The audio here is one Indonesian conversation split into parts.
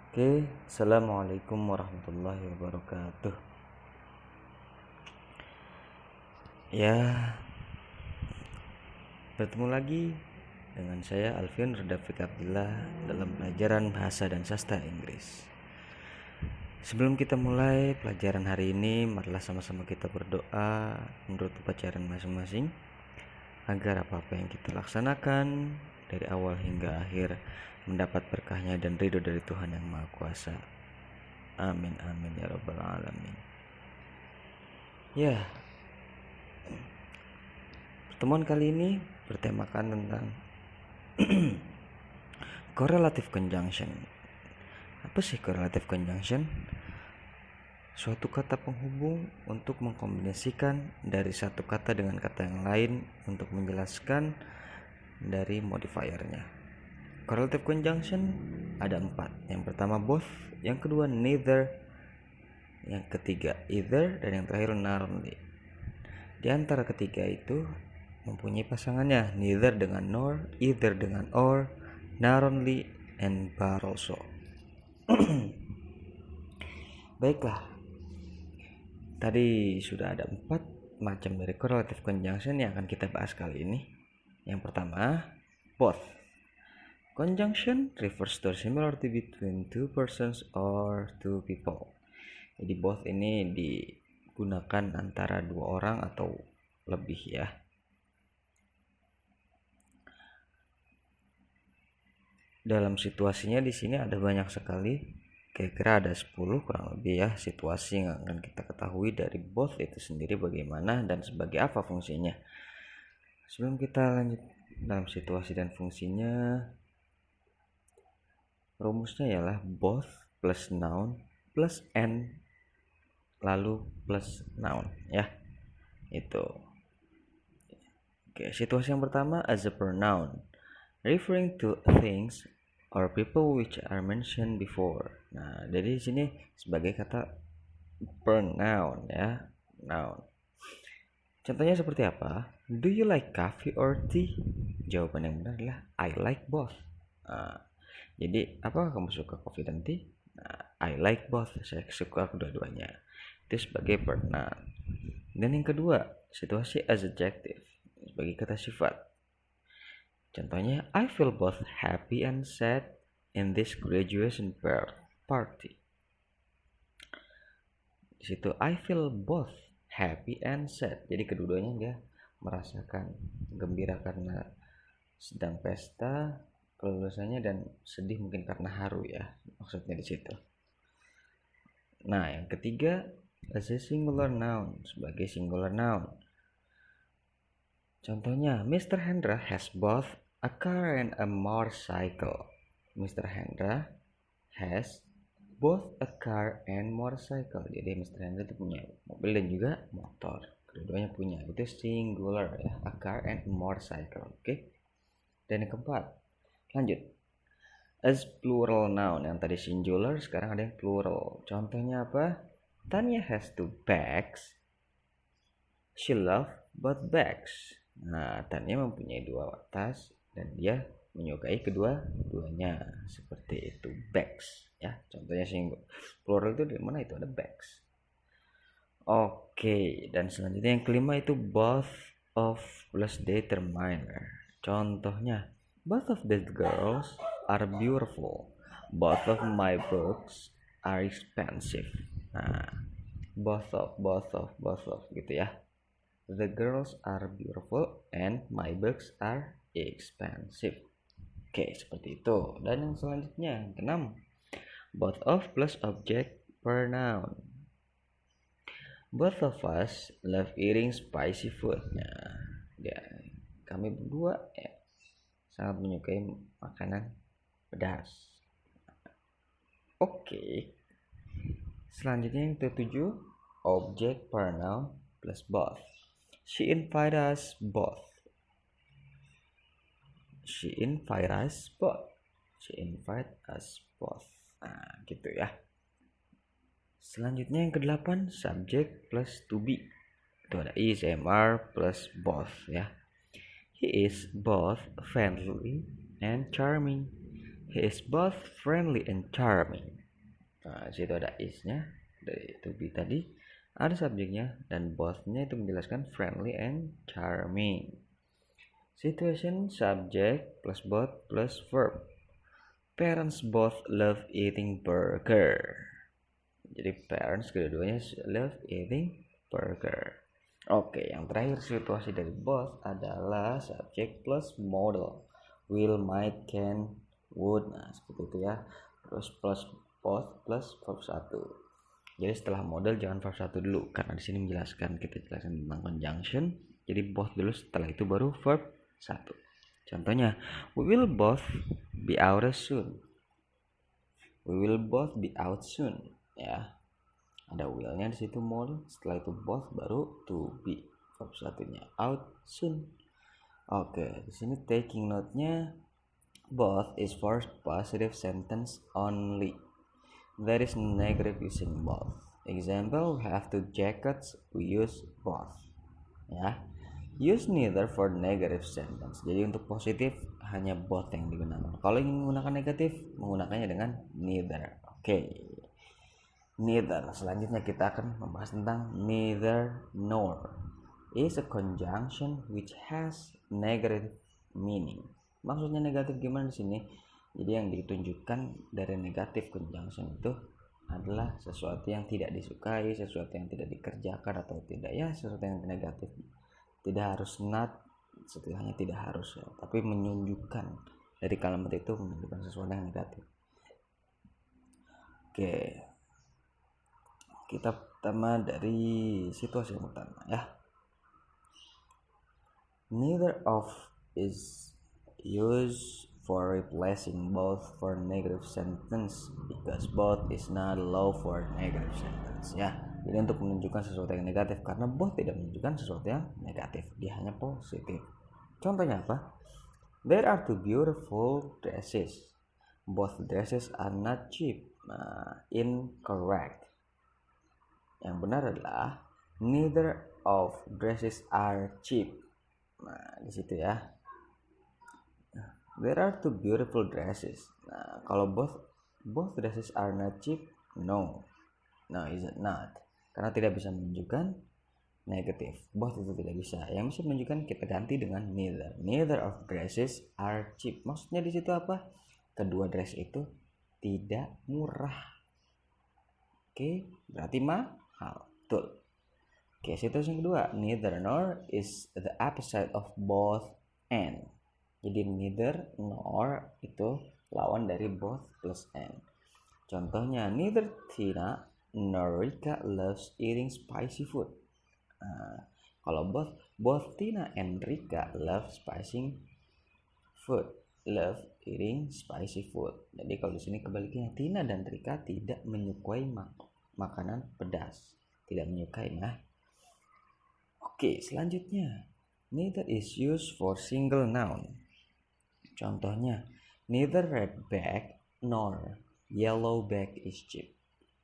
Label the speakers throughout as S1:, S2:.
S1: Oke, assalamualaikum warahmatullahi wabarakatuh. Ya, bertemu lagi dengan saya Alvin Redafik Abdillah dalam pelajaran bahasa dan sastra Inggris. Sebelum kita mulai pelajaran hari ini, marilah sama-sama kita berdoa menurut upacara masing-masing agar apa-apa yang kita laksanakan dari awal hingga akhir mendapat berkahnya dan ridho dari Tuhan yang Maha Kuasa. Amin amin ya rabbal alamin. Ya, pertemuan kali ini bertemakan tentang correlative conjunction. Apa sih correlative conjunction? Suatu kata penghubung untuk mengkombinasikan dari satu kata dengan kata yang lain untuk menjelaskan dari modifiernya. Correlative conjunction ada 4. Yang pertama both, yang kedua neither, yang ketiga either, dan yang terakhir narrowly. Di antara ketiga itu mempunyai pasangannya, neither dengan nor, either dengan or, narrowly, and but also. Baiklah, tadi sudah ada 4 macam dari correlative conjunction yang akan kita bahas kali ini. Yang pertama, both. Conjunction refers to similarity between two persons or two people. Jadi both ini digunakan antara dua orang atau lebih ya. Dalam situasinya di sini ada banyak sekali, kira-kira ada 10 kurang lebih ya situasi yang akan kita ketahui dari both itu sendiri bagaimana dan sebagai apa fungsinya. Sebelum kita lanjut dalam situasi dan fungsinya, rumusnya ialah both plus noun plus and lalu plus noun ya. Itu. Oke, situasi yang pertama as a pronoun, referring to things or people which are mentioned before. Nah, jadi di sini sebagai kata pronoun ya, noun. Contohnya seperti apa? Do you like coffee or tea? Jawaban yang benar adalah I like both. Nah, jadi apakah kamu suka kopi dan tea? Nah, I like both. Saya suka kedua-duanya. Itu sebagai pronoun. Dan yang kedua, situasi as adjective sebagai kata sifat. Contohnya, I feel both happy and sad in this graduation party. Di situ I feel both happy and sad. Jadi kedua-duanya dia merasakan gembira karena sedang pesta kelulusannya dan sedih mungkin karena haru ya, maksudnya di situ. Nah, yang ketiga as a singular noun sebagai singular noun. Contohnya, Mr. Hendra has both a car and a motorcycle. Mr. Hendra has both a car and motorcycle. Jadi Mr. Hendra itu punya mobil dan juga motor. Kedua-duanya punya. Itu singular ya, a car and a motorcycle. Oke. Dan yang keempat, lanjut. As plural noun, yang tadi singular sekarang ada yang plural. Contohnya apa? Tanya has 2 bags. She loves both bags. Nah, Tanya mempunyai 2 tas dan dia menyukai kedua-duanya. Seperti itu, bags ya. Contohnya singular. Plural itu di mana itu ada bags. Oke, dan selanjutnya yang kelima itu both of plus determiner. Contohnya, both of the girls are beautiful. Both of my books are expensive. Nah, both of gitu ya. The girls are beautiful and my books are expensive. Oke, seperti itu. Dan yang selanjutnya, yang keenam, both of plus object pronoun. Both of us love eating spicy food. Nah, ya, kami berdua ya, sangat menyukai makanan pedas. Oke. Selanjutnya yang ketujuh, object pronoun plus both. She invited us both. She invited us both. She invited us both. Nah, gitu ya. Selanjutnya yang ke-8, subject plus to be. Itu ada is, are plus both ya. He is both friendly and charming. He is both friendly and charming. Nah, situ ada is-nya dari to be tadi, ada subjeknya, dan both-nya itu menjelaskan friendly and charming. Situation subject plus both plus verb. Parents both love eating burger. Jadi parents kedua-duanya love eating burger. Oke, yang terakhir situasi dari both adalah subject plus model. Will, might, can, would. Nah, seperti itu ya. Terus plus both plus verb 1. Jadi setelah model jangan verb 1 dulu, karena di sini menjelaskan, kita jelaskan tentang conjunction. Jadi both dulu, setelah itu baru verb 1. Contohnya, we will both be out soon. We will both be out soon. Ya, ada will-nya di situ model. Setelah itu both baru to be, verb satunya out soon. Oke, di sini taking note-nya, both is for positive sentence only. There is negative using both. Example, we have two jackets, we use both. Ya, use neither for negative sentence. Jadi untuk positif hanya both yang digunakan. Kalau ingin menggunakan negatif, menggunakannya dengan neither. Oke. Neither. Selanjutnya kita akan membahas tentang neither nor. Is a conjunction which has negative meaning. Maksudnya negatif gimana di sini? Jadi yang ditunjukkan dari negatif conjunction itu adalah sesuatu yang tidak disukai, sesuatu yang tidak dikerjakan atau tidak, ya sesuatu yang negatif. Tidak harus not, setidaknya tidak harus ya, tapi menunjukkan dari kalimat itu menunjukkan sesuatu yang negatif. Oke, kita pertama dari situasi yang pertama ya. Neither of is used for replacing both for negative sentence because both is not allow for negative sentence ya. Jadi untuk menunjukkan sesuatu yang negatif, karena both tidak menunjukkan sesuatu yang negatif, dia hanya positif. Contohnya apa? There are two beautiful dresses. Both dresses are not cheap. Incorrect. Yang benar adalah neither of dresses are cheap. Nah, di situ ya. There are two beautiful dresses. Nah, kalau both dresses are not cheap, no, is it not? Karena tidak bisa menunjukkan negatif. Both itu tidak bisa. Yang bisa menunjukkan kita ganti dengan neither. Neither of dresses are cheap. Maksudnya di situ apa? Kedua dress itu tidak murah. Oke, berarti mahal. Betul. Oke, situasi yang kedua, neither nor is the opposite of both and. Jadi neither nor itu lawan dari both plus and. Contohnya, neither Tina nor Rika loves eating spicy food. Nah, kalau both Tina and Rika love eating spicy food. Jadi kalau di sini kebaliknya, Tina dan Rika tidak menyukai makanan pedas. Tidak menyukai nah. Oke, selanjutnya, neither is used for single noun. Contohnya, neither red bag nor yellow bag is cheap.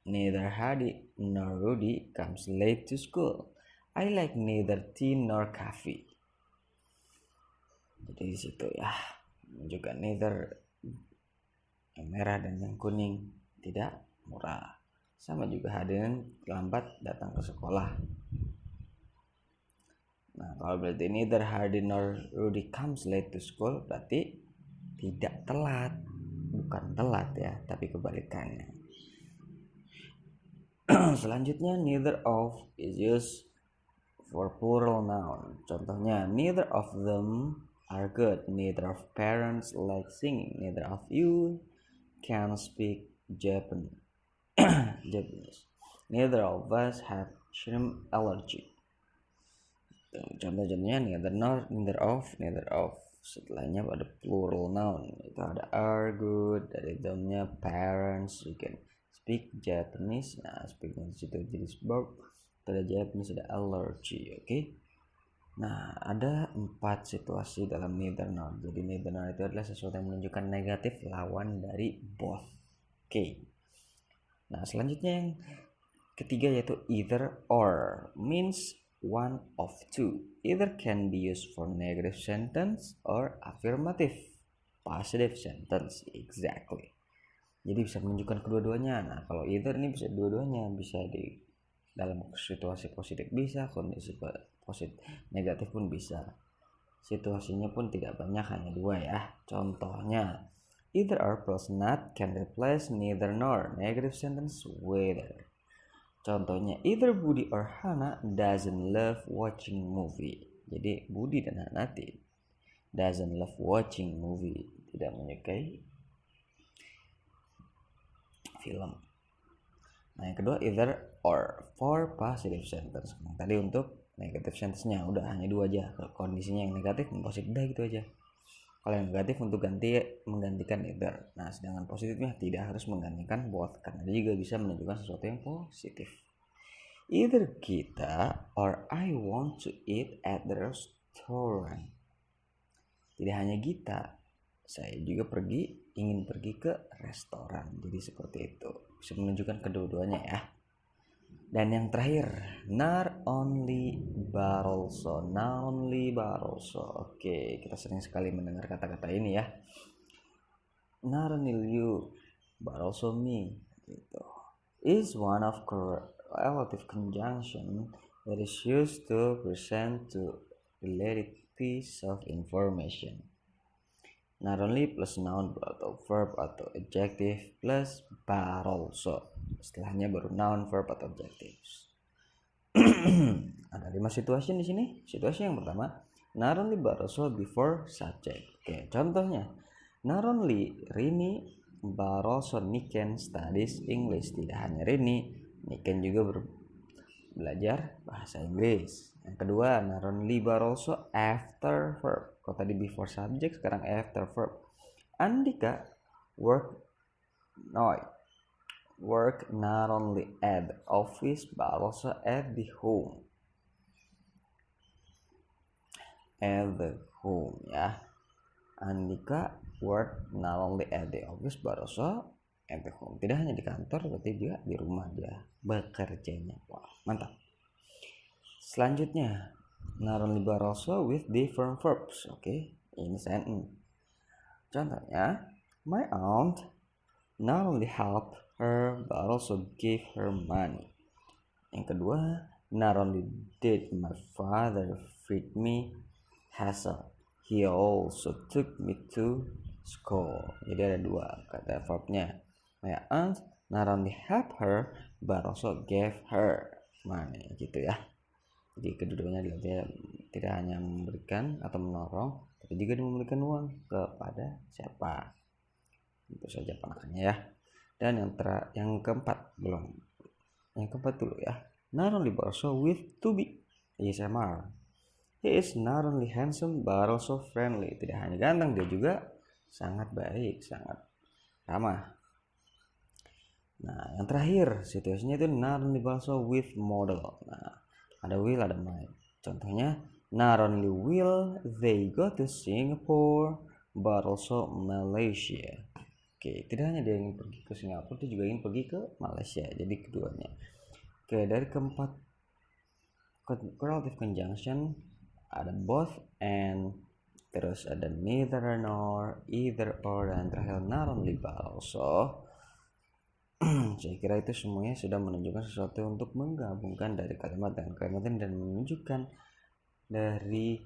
S1: Neither Hadi nor Rudy comes late to school. I like neither tea nor coffee. Jadi di situ ya, juga neither yang merah dan yang kuning tidak murah. Sama juga Hadi lambat datang ke sekolah. Nah, kalau berarti neither Hardy nor Rudy comes late to school, berarti tidak telat, bukan telat ya, tapi kebalikannya. Selanjutnya, neither of is used for plural noun. Contohnya, neither of them are good. Neither of parents like singing. Neither of you can speak Japanese. Neither of us have shrimp allergy. Contoh-contohnya neither nor, neither of. Setelahnya ada plural noun, itu ada are good, dari domnya parents, you can speak Japanese. Nah, speaknya di situ jadi verb, ada Japanese, ada allergy. Oke. Nah, ada 4 situasi dalam neither nor. Jadi neither nor itu adalah sesuatu yang menunjukkan negatif, lawan dari both. Oke. Nah, selanjutnya yang ketiga yaitu either or, means one of two. Either can be used for negative sentence or affirmative positive sentence. Exactly. Jadi bisa menunjukkan kedua-duanya. Nah, kalau either ini bisa dua-duanya, bisa di dalam situasi positif bisa, kondisi positif negatif pun bisa. Situasinya pun tidak banyak, hanya dua ya. Contohnya, either or plus not can replace neither nor, negative sentence whether. Contohnya, either Budi or Hana doesn't love watching movie. Jadi Budi dan Hana doesn't love watching movie, tidak menyukai film. Nah, yang kedua either or for positive sentence. Nah, tadi untuk negative sentence-nya udah hanya dua aja. Kondisinya yang negatif dan positif udah gitu aja. Kalau yang negatif untuk menggantikan either. Nah, sedangkan positifnya tidak harus menggantikan both, karena dia juga bisa menunjukkan sesuatu yang positif. Either kita or I want to eat at the restaurant. Tidak hanya kita, saya juga ingin pergi ke restoran. Jadi seperti itu, bisa menunjukkan kedua-duanya ya. Dan yang terakhir, not only but also. Oke, kita sering sekali mendengar kata-kata ini ya. Not only you but also me, gitu. Is one of relative conjunction that is used to present to related piece of information. Not only plus noun atau verb atau adjective plus but also. Setelahnya baru noun, verb atau adjectives. Ada 5 situasi di sini. Situasi yang pertama, not only but also before subject. Oke, contohnya, not only Rini but also Niken studies English. Tidak hanya Rini, Niken juga belajar bahasa Inggris. Yang kedua, not only but also after verb. Kalau tadi before subject, sekarang after verb. Andika work not only at the office but also at the home. Ya. Andika work not only at the office but also at the home. Tidak hanya di kantor, tapi juga di rumah dia bekerjanya. Wah, mantap. Selanjutnya, not only but also with different verbs. Oke, ini sentence. Contohnya, my aunt not only help her but also give her money. Yang kedua, not only did my father feed me hassle, he also took me to school. Jadi ada dua kata verbnya. My aunt not only helped her but also gave her money, gitu ya. Jadi kedudukannya dia tidak hanya memberikan atau menolong, tapi juga memberikan uang kepada siapa. Itu saja penekannya ya. Dan yang keempat belum. Yang keempat dulu ya. Not only but also with to be ASMR. He is not only handsome but also friendly. Tidak hanya ganteng, dia juga sangat baik, sangat ramah. Nah, yang terakhir situasinya itu not only but also with model. Nah, ada will, ada might. Contohnya, not only will they go to Singapore but also Malaysia. Oke, tidak hanya dia ingin pergi ke Singapura, dia juga ingin pergi ke Malaysia. Jadi keduanya. Oke, dari keempat relative conjunction ada both and, terus ada neither nor, either or, dan terakhir not only but also. Saya kira itu semuanya sudah menunjukkan sesuatu untuk menggabungkan dari kalimat dengan kalimat ini dan menunjukkan dari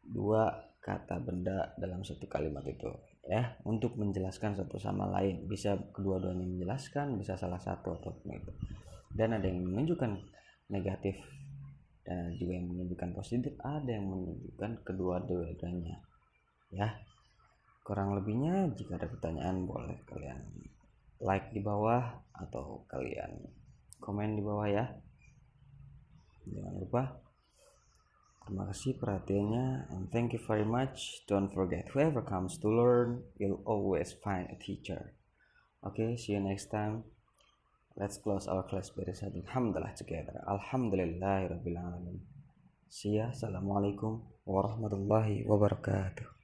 S1: dua kata benda dalam satu kalimat itu ya, untuk menjelaskan satu sama lain. Bisa kedua-duanya menjelaskan, bisa salah satu ataupun itu. Dan ada yang menunjukkan negatif dan juga yang menunjukkan positif, ada yang menunjukkan kedua-duanya ya. Kurang lebihnya jika ada pertanyaan boleh kalian like di bawah atau kalian komen di bawah ya. Jangan lupa. Terima kasih perhatiannya and thank you very much. Don't forget, whoever comes to learn, you'll always find a teacher. Okay, see you next time. Let's close our class by reciting Alhamdulillah together. Alhamdulillahirabbil alamin. See ya. Assalamualaikum warahmatullahi wabarakatuh.